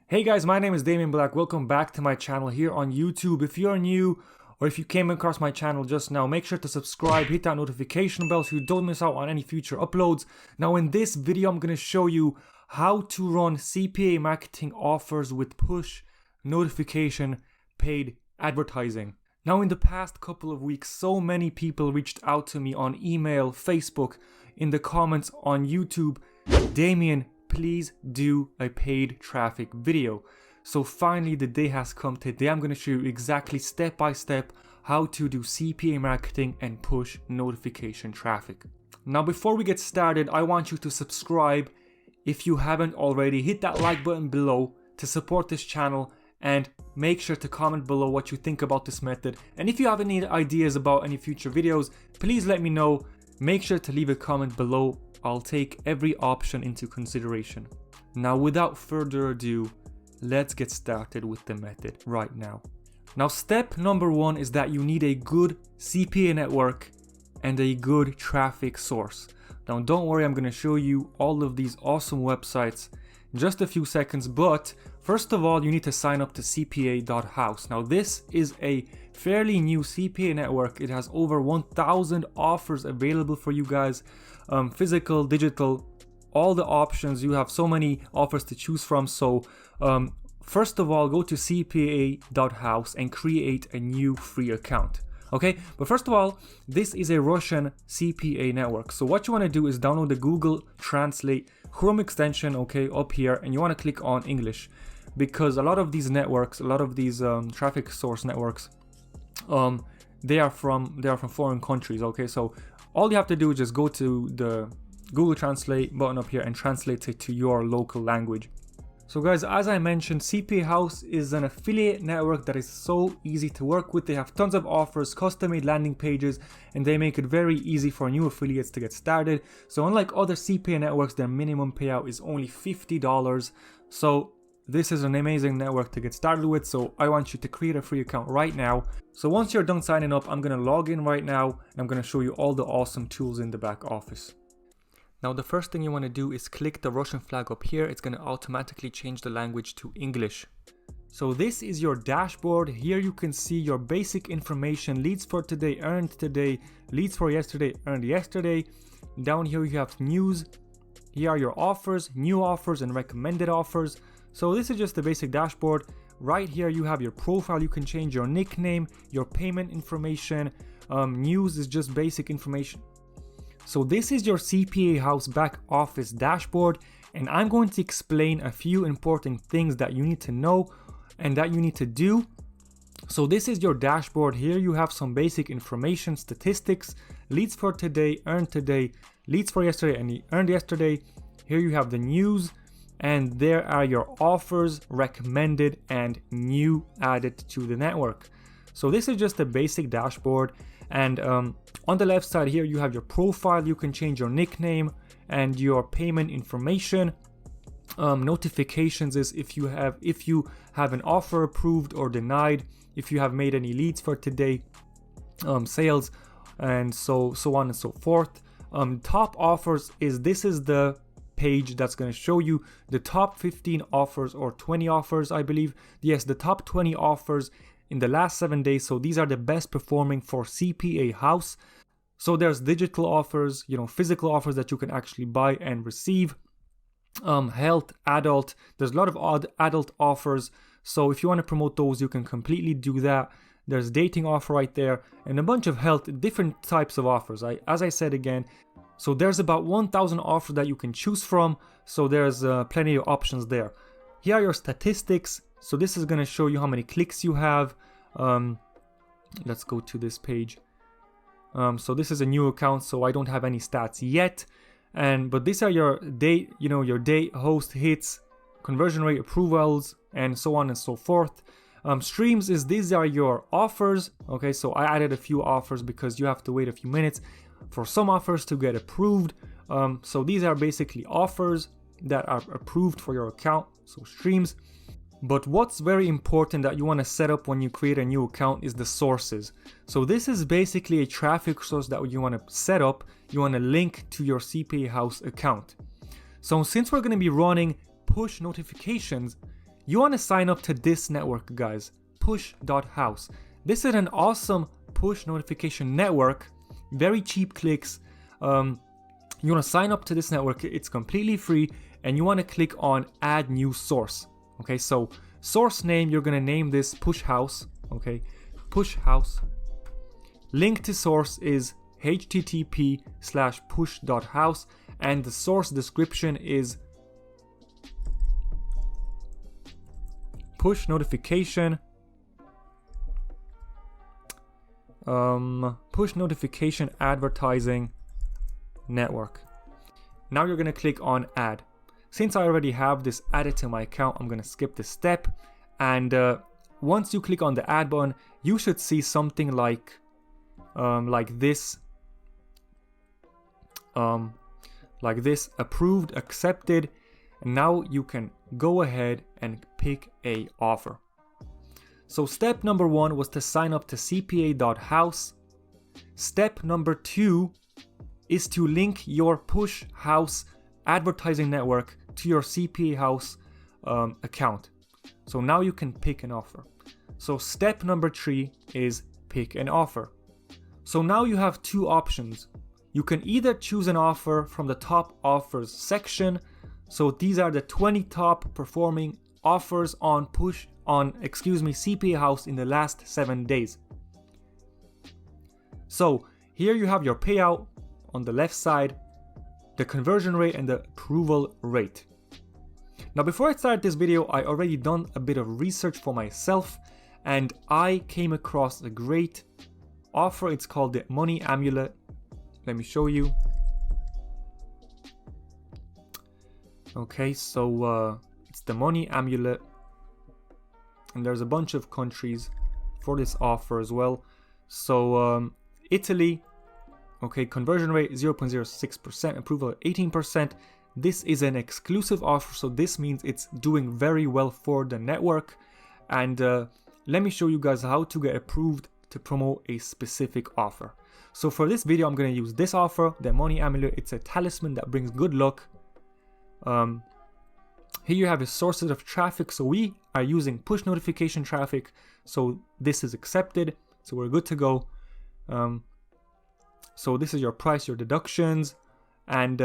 Hey guys, my name is Damien Belak. Welcome back to my channel here on YouTube. If you're new or if you came across my channel just now, make sure to subscribe, hit that notification bell so you don't miss out on any future uploads. Now in this video, I'm going to show you how to run CPA marketing offers with push notification paid advertising. Now in the past couple of weeks, so many people reached out to me on email, Facebook, in the comments on YouTube. Damien, please do a paid traffic video. So finally the day has come. Today I'm going to show you exactly step by step how to do CPA marketing and push notification traffic. Now before we get started, I want you to subscribe if you haven't already. Hit that like button below to support this channel and make sure to comment below what you think about this method. And if you have any ideas about any future videos, please let me know. Make sure to leave a comment below. I'll take every option into consideration. Now without further ado, let's get started with the method right now. Now step number one is that you need a good CPA network and a good traffic source. Now don't worry, I'm going to show you all of these awesome websites in just a few seconds, but first of all you need to sign up to CPA.HOUSE. Now this is a fairly new CPA network. It has over 1,000 offers available for you guys, physical, digital, all the options. You have so many offers to choose from. So first of all, go to CPA.HOUSE and create a new free account. Okay, but first of all, this is a Russian CPA network. So what you want to do is download the Google Translate Chrome extension, okay, up here, and you want to click on English, because a lot of these networks, a lot of these traffic source networks, they are from foreign countries. Okay, so all you have to do is just go to the Google Translate button up here and translate it to your local language. So guys, as I mentioned, CPA.HOUSE is an affiliate network that is so easy to work with. They have tons of offers, custom-made landing pages, and they make it very easy for new affiliates to get started. So unlike other CPA networks, their minimum payout is only $50. So this is an amazing network to get started with. So I want you to create a free account right now. So once you're done signing up, I'm going to log in right now and I'm going to show you all the awesome tools in the back office. Now the first thing you want to do is click the Russian flag up here. It's going to automatically change the language to English. So this is your dashboard. Here you can see your basic information: leads for today, earned today; leads for yesterday, earned yesterday. Down here you have news. Here are your offers, new offers, and recommended offers. So this is just the basic dashboard. Right here you have your profile. You can change your nickname, your payment information. News is just basic information. So this is your CPA.HOUSE back office dashboard, and I'm going to explain a few important things that you need to know and that you need to do. So this is your dashboard. Here you have some basic information, statistics, leads for today, earned today, leads for yesterday, and earned yesterday. Here you have the news, and there are your offers, recommended, and new added to the network. So this is just a basic dashboard. And on the left side here you have your profile. You can change your nickname and your payment information. Notifications is if you have an offer approved or denied, if you have made any leads for today, sales, and so on and so forth. Top offers is the page that's going to show you the top 15 offers or 20 offers, I believe. Yes, the top 20 offers in the last 7 days. So these are the best performing for CPA.HOUSE. So there's digital offers, physical offers that you can actually buy and receive. Health, adult, there's a lot of adult offers. So if you want to promote those, you can completely do that. There's dating offer right there, and a bunch of health, different types of offers. As I said again, so there's about 1,000 offers that you can choose from. So there's plenty of options there. Here are your statistics. So this is going to show you how many clicks you have. Let's go to this page. So this is a new account, so I don't have any stats yet. But these are your date, your date, host, hits, conversion rate, approvals, and so on and so forth. Streams is these are your offers. Okay, so I added a few offers because you have to wait a few minutes for some offers to get approved. So these are basically offers that are approved for your account. So streams. But what's very important that you want to set up when you create a new account is the sources. So this is basically a traffic source that you want to set up. You want to link to your CPA.HOUSE account. So since we're going to be running push notifications, you want to sign up to this network, guys, PUSH.HOUSE. This is an awesome push notification network, very cheap clicks. You want to sign up to this network, it's completely free, and you want to click on add new source. Okay, so source name, you're going to name this PUSH.HOUSE. Okay, PUSH.HOUSE. Link to source is http:/push.house, and the source description is push notification advertising network. Now you're going to click on add. Since I already have this added to my account, I'm going to skip this step, and once you click on the add button, you should see something like this, approved, accepted, and now you can go ahead and pick a offer. So step number 1 was to sign up to CPA.house. Step number 2 is to link your PUSH.HOUSE advertising network to your CPA House account. So now you can pick an offer. So step number 3 is pick an offer. So now you have 2 options. You can either choose an offer from the top offers section. So these are the 20 top performing offers on CPA House in the last 7 days. So here you have your payout on the left side, the conversion rate, and the approval rate. Now before I start this video, I already done a bit of research for myself, and I came across a great offer. It's called the Money Amulet. Let me show you. Okay, so it's the Money Amulet, and there's a bunch of countries for this offer as well. So Italy, okay, conversion rate 0.06%, approval 18%. This is an exclusive offer, so this means it's doing very well for the network. And let me show you guys how to get approved to promote a specific offer. So for this video, I'm going to use this offer, the Money Amulet. It's a talisman that brings good luck. Here you have the sources of traffic. So we are using push notification traffic. So this is accepted. So we're good to go. So this is your price, your deductions. And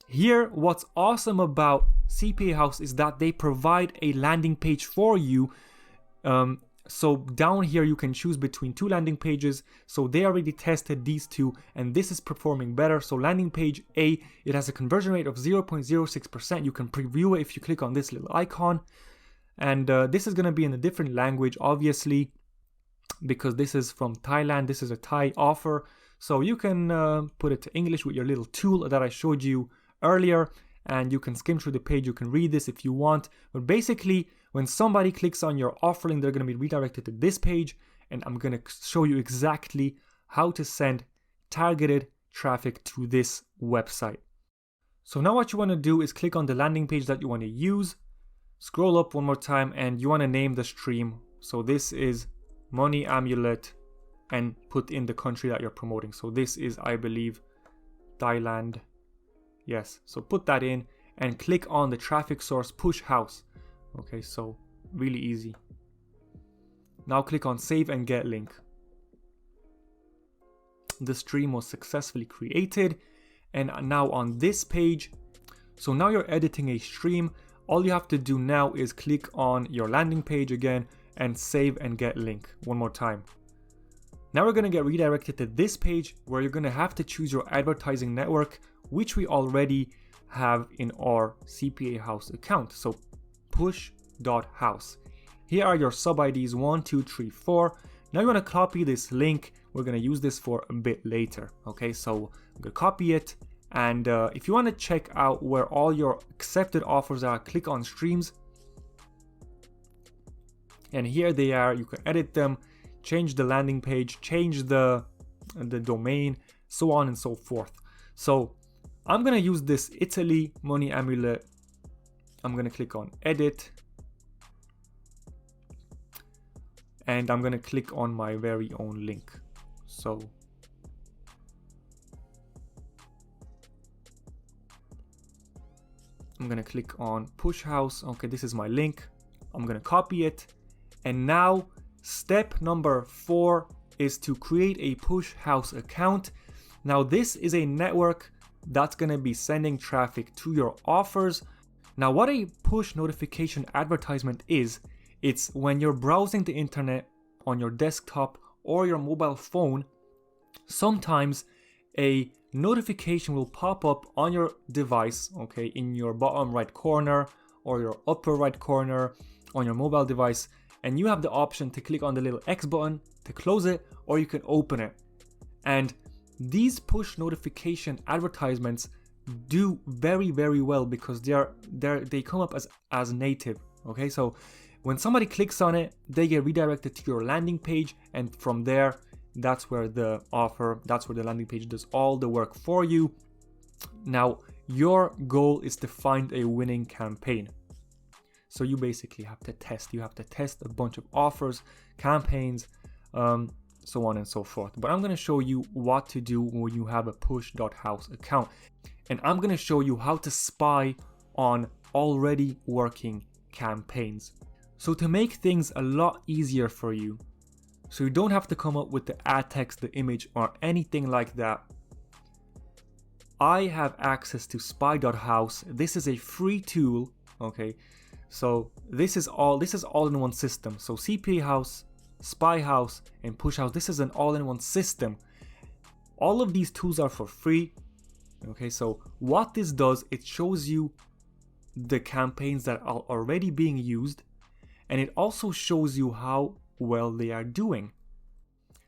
here, what's awesome about CPA House is that they provide a landing page for you. So down here, you can choose between 2 landing pages. So they already tested these 2, and this is performing better. So landing page A, it has a conversion rate of 0.06%. You can preview it if you click on this little icon. And this is going to be in a different language, obviously, because this is from Thailand. This is a Thai offer. So you can put it to English with your little tool that I showed you earlier, and you can skim through the page. You can read this if you want. But basically, when somebody clicks on your offer link, they're going to be redirected to this page, and I'm going to show you exactly how to send targeted traffic to this website. So now what you want to do is click on the landing page that you want to use, scroll up one more time, and you want to name the stream. So this is Money Amulet, and put in the country that you're promoting. So this is, I believe, Thailand. Yes, so put that in and click on the traffic source PUSH.HOUSE. Okay, so really easy. Now click on save and get link. The stream was successfully created, and now on this page, so now you're editing a stream. All you have to do now is click on your landing page again and save and get link one more time. Now we're going to get redirected to this page where you're going to have to choose your advertising network, which we already have in our CPA House account. So push.house. Here are your sub IDs 1, 2, 3, 4. Now you want to copy this link. We're going to use this for a bit later. Okay, so I'm going to copy it. And if you want to check out where all your accepted offers are, click on streams. And here they are. You can edit them, change the landing page, change the domain, so on and so forth. So I'm going to use this Italy Money Amulet. I'm going to click on edit. And I'm going to click on my very own link. So I'm going to click on PUSH.HOUSE. Okay, this is my link. I'm gonna copy it. And now step number 4 is to create a PUSH.HOUSE account. Now this is a network that's gonna be sending traffic to your offers. Now what a push notification advertisement is, it's when you're browsing the internet on your desktop or your mobile phone, sometimes a notification will pop up on your device, okay, in your bottom right corner or your upper right corner on your mobile device, and you have the option to click on the little X button to close it, or you can open it. And these push notification advertisements do very well because they come up as native. Okay, so when somebody clicks on it, they get redirected to your landing page, and from there, that's where the landing page does all the work for you. Now your goal is to find a winning campaign. So you basically have to test. You have to test a bunch of offers, campaigns, so on and so forth. But I'm going to show you what to do when you have a PUSH.HOUSE account. And I'm going to show you how to spy on already working campaigns. So to make things a lot easier for you, so you don't have to come up with the ad text, the image, or anything like that, I have access to spy.house. This is a free tool, okay? So this is all in one system. So CPA house, spy house, and push house, this is an all-in-one system. All of these tools are for free. Okay, so what this does, it shows you the campaigns that are already being used, and it also shows you how well they are doing.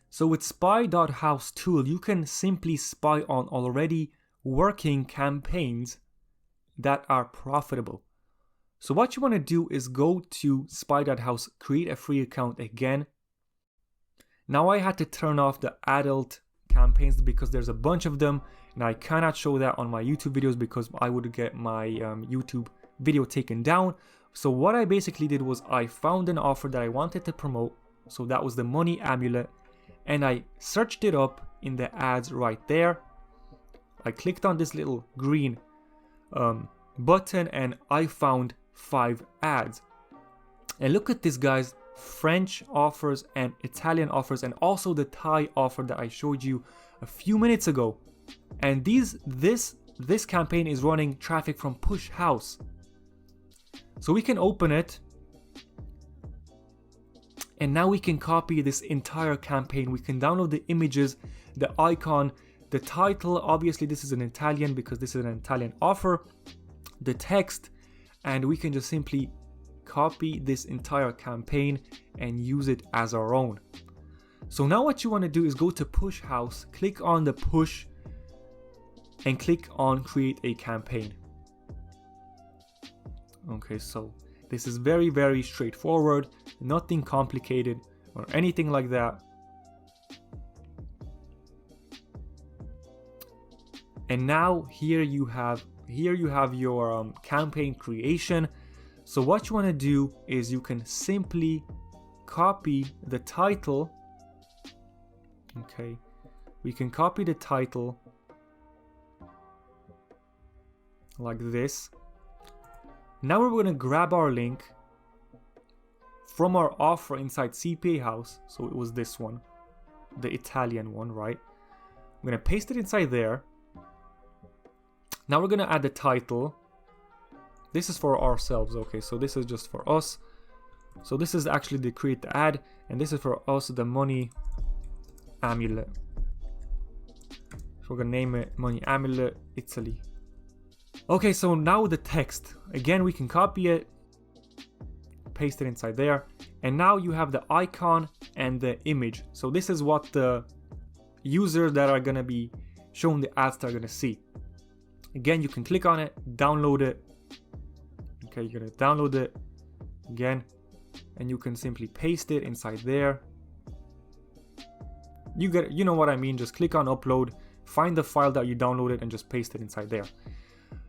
So with spy.house tool, you can simply spy on already working campaigns that are profitable. So what you want to do is go to spy.house, create a free account again. Now I had to turn off the adult campaigns because there's a bunch of them, and I cannot show that on my YouTube videos because I would get my YouTube video taken down. So what I basically did was I found an offer that I wanted to promote. So that was the money amulet, and I searched it up in the ads right there. I clicked on this little green button, and I found 5 ads. And look at this, guys, French offers and Italian offers, and also the Thai offer that I showed you a few minutes ago. And this campaign is running traffic from PUSH.HOUSE. So we can open it, and now we can copy this entire campaign. We can download the images, the icon, the title. Obviously this is in Italian because this is an Italian offer, the text, and we can just simply copy this entire campaign and use it as our own. So now what you want to do is go to PUSH.HOUSE, click on the push, and click on create a campaign. Okay, so this is very straightforward, nothing complicated or anything like that. And now here you have your campaign creation. So what you want to do is you can simply copy the title. Okay, we can copy the title like this. Now we're going to grab our link from our offer inside CPA house. So it was this one, the Italian one, right? I'm going to paste it inside there. Now we're going to add the title. This is for ourselves, okay? So this is just for us. So this is actually the create the ad, and this is for us, the money amulet. So we're going to name it Money Amulet Italy. Okay, so now the text. Again, we can copy it, paste it inside there, and now you have the icon and the image. So this is what the users that are going to be shown the ads that are going to see. Again, you can click on it, download it. Okay, you're going to download it again, and you can simply paste it inside there. You know what I mean, just click on upload, find the file that you downloaded, and just paste it inside there.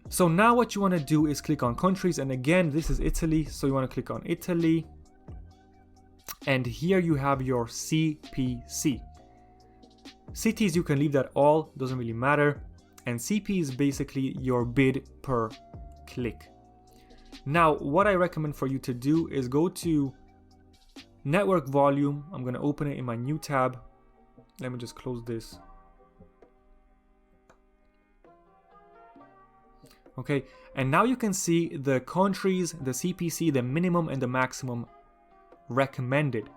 So now what you want to do is click on countries, and again, this is Italy, so you want to click on Italy, and here you have your CPC. Cities, you can leave that all, doesn't really matter, and CP is basically your bid per click. Now, what I recommend for you to do is go to network volume. I'm going to open it in my new tab. Let me just close this. Okay, and now you can see the countries, the CPC, the minimum and the maximum recommended.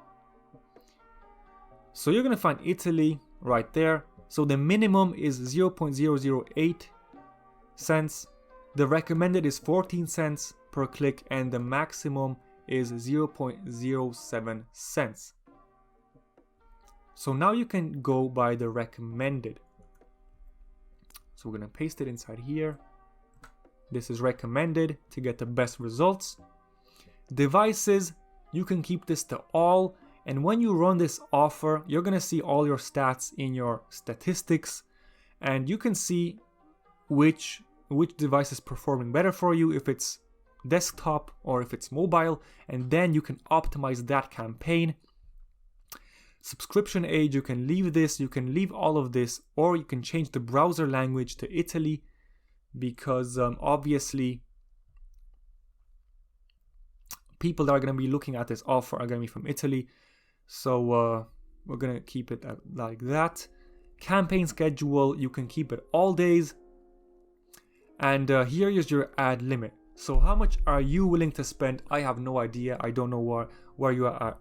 So you're going to find Italy right there. So the minimum is 0.008 cents. The recommended is 14 cents per click, and the maximum is 0.07 cents. So now you can go by the recommended. So we're going to paste it inside here. This is recommended to get the best results. Devices, you can keep this to all. And when you run this offer, you're going to see all your stats in your statistics. And you can see which device is performing better for you, if it's desktop or if it's mobile. And then you can optimize that campaign. Subscription age, you can leave this, you can leave all of this, or you can change the browser language to Italy, because obviously people that are going to be looking at this offer are going to be from Italy. So we're going to keep it like that. Campaign schedule, you can keep it all days. And here is your ad limit. So how much are you willing to spend? I have no idea. I don't know where you are at.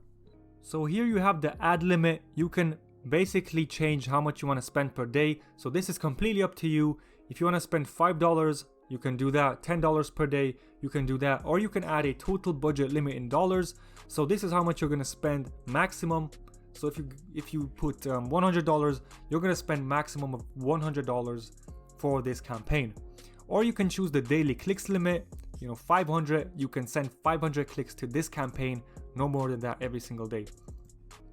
So here you have the ad limit. You can basically change how much you want to spend per day. So this is completely up to you. If you want to spend $5, you can do that. $10 per day, you can do that. Or you can add a total budget limit in dollars. So this is how much you're going to spend maximum. So if you put $100, you're going to spend maximum of $100 for this campaign. Or you can choose the daily clicks limit. 500, you can send 500 clicks to this campaign, no more than that every single day.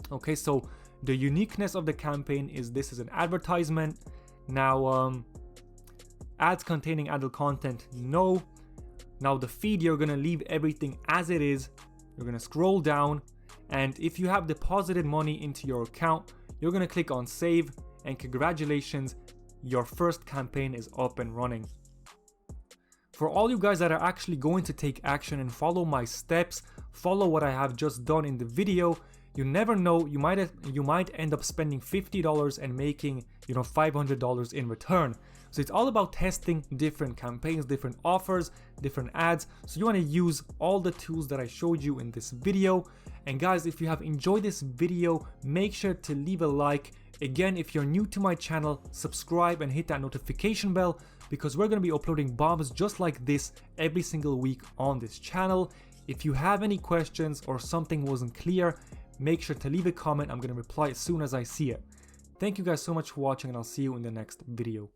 Okay, so the uniqueness of the campaign is this is an advertisement. Now, ads containing adult content, no. Now the feed, you're gonna leave everything as it is. You're gonna scroll down, and if you have deposited money into your account, you're gonna click on save, and congratulations, your first campaign is up and running. For all you guys that are actually going to take action and follow my steps, follow what I have just done in the video, you never know, you might end up spending $50 and making $500 in return. So it's all about testing different campaigns, different offers, different ads. So you want to use all the tools that I showed you in this video. And guys, if you have enjoyed this video, make sure to leave a like. Again, if you're new to my channel, subscribe and hit that notification bell, because we're going to be uploading bombs just like this every single week on this channel. If you have any questions or something wasn't clear, make sure to leave a comment. I'm going to reply as soon as I see it. Thank you guys so much for watching, and I'll see you in the next video.